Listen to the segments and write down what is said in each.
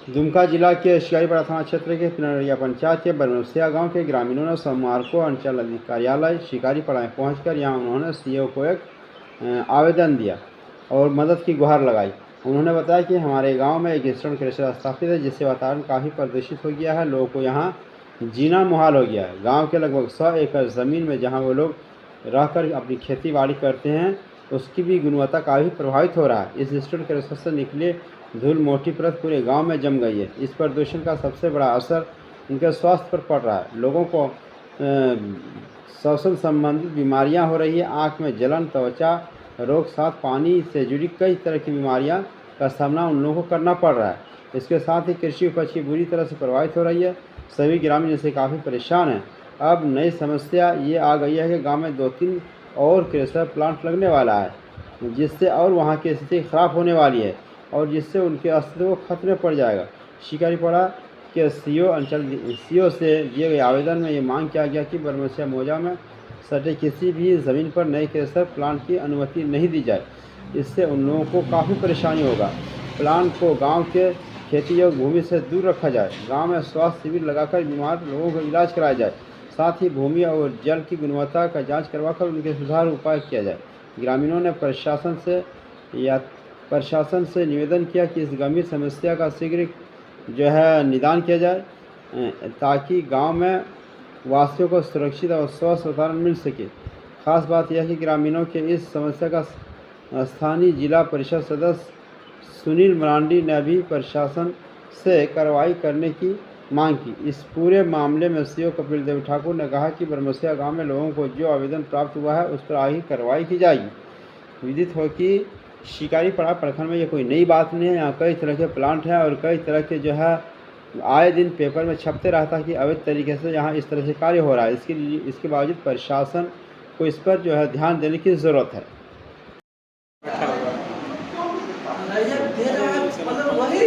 दुमका जिला के शिकारीपाड़ा थाना क्षेत्र के पिनरिया पंचायत के बरमसिया गांव के ग्रामीणों ने सोमवार को अंचल कार्यालय शिकारीपाड़ा में पहुंचकर यहां उन्होंने सीओ को एक आवेदन दिया और मदद की गुहार लगाई। उन्होंने बताया कि हमारे गांव में एक स्टोन क्रशर स्थापित है जिससे वातावरण काफ़ी प्रदूषित हो गया है, लोगों को यहाँ जीना मुहाल हो गया है। गाँव के लगभग 100 एकड़ ज़मीन में जहाँ वो लोग रहकर अपनी खेती बाड़ी करते हैं उसकी भी गुणवत्ता काफ़ी प्रभावित हो रहा है। इस स्टोन क्रशर से निकले धूल मोटी परत पूरे गांव में जम गई है। इस प्रदूषण का सबसे बड़ा असर उनके स्वास्थ्य पर पड़ रहा है। लोगों को श्वसन संबंधित बीमारियां हो रही है, आँख में जलन, त्वचा रोग, साथ पानी से जुड़ी कई तरह की बीमारियां का सामना उन लोगों को करना पड़ रहा है। इसके साथ ही कृषि उपज की बुरी तरह से प्रभावित हो रही है। सभी ग्रामीण इससे काफ़ी परेशान हैं। अब नई समस्या ये आ गई है कि गाँव में 2-3 और क्रशर प्लांट लगने वाला है, जिससे और वहाँ की स्थिति खराब होने वाली है और जिससे उनके अस्तित्व को खतरे में पड़ जाएगा। शिकारीपाड़ा के सीओ से दिए गए आवेदन में ये मांग किया गया कि बरमसिया मौजा में सटे किसी भी ज़मीन पर नए क्रशर प्लांट की अनुमति नहीं दी जाए। इससे उन लोगों को काफ़ी परेशानी होगा। प्लांट को गांव के खेती योग्य भूमि से दूर रखा जाए। गांव में स्वास्थ्य शिविर लगाकर बीमार लोगों को इलाज कराया जाए। साथ ही भूमि और जल की गुणवत्ता का जाँच करवाकर उनके सुधार उपाय किया जाए। ग्रामीणों ने प्रशासन से निवेदन किया कि इस गंभीर समस्या का शीघ्र निदान किया जाए ताकि गांव में वासियों को सुरक्षित और स्वस्थ वातावरण मिल सके। खास बात यह है कि ग्रामीणों के इस समस्या का स्थानीय जिला परिषद सदस्य सुनील मरांडी ने भी प्रशासन से कार्रवाई करने की मांग की। इस पूरे मामले में सीओ कपिल देव ठाकुर ने कहा कि बरमसिया गांव में लोगों को जो आवेदन प्राप्त हुआ है उस पर आगे कार्रवाई की जाएगी। विदित हो कि शिकारीपाड़ा प्रखंड में ये कोई नई बात नहीं है। यहाँ कई तरह के प्लांट हैं और कई तरह के आए दिन पेपर में छपते रहता है कि अवैध तरीके से यहाँ इस तरह से कार्य हो रहा है। इसके बावजूद प्रशासन को इस पर ध्यान देने की ज़रूरत है। मतलब वही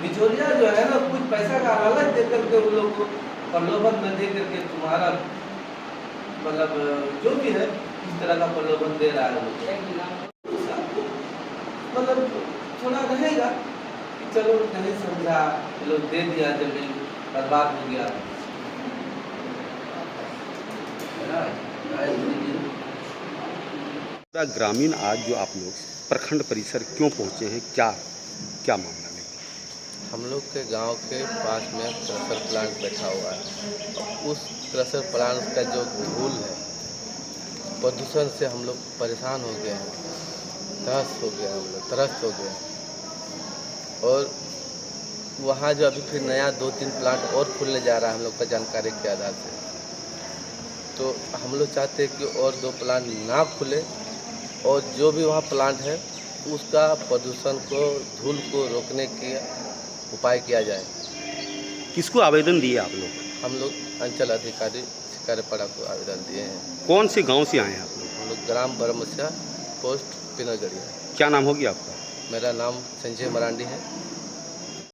बिचौलिया जो है ना, कुछ पैसा का लालच दे करके उन लोग को प्रलोभन में दे करके तुम्हारा मतलब जो भी है इस तरह का प्रलोभन दे रहा है। मतलब थोड़ा रहेगा कि चलो नहीं समझा, चलो दे दिया, जमीन बर्बाद हो गया। ग्रामीण आज जो आप लोग प्रखंड परिसर क्यों पहुंचे हैं, क्या मामला है? हम लोग के गांव के पास में क्रशर प्लांट बैठा हुआ है। उस क्रशर प्लांट का जो धूल है, प्रदूषण से हम लोग परेशान हो गए हैं, त्रस्त हो गए। और वहाँ जो अभी फिर नया 2-3 प्लांट और खुलने जा रहा है हम लोग का जानकारी के आधार से, तो हम लोग चाहते हैं कि और 2 प्लांट ना खुले और जो भी वहाँ प्लांट है उसका प्रदूषण को, धूल को रोकने के उपाय किया जाए। किसको आवेदन दिए आप लोग? हम लोग अंचल अधिकारी शिकारीपाड़ा को आवेदन दिए हैं। कौन से गांव से आए हैं आप लोग? हम लोग ग्राम बरमसिया, पोस्ट पिनरगढ़िया। क्या नाम होगी आपका? मेरा नाम संजय मरांडी है।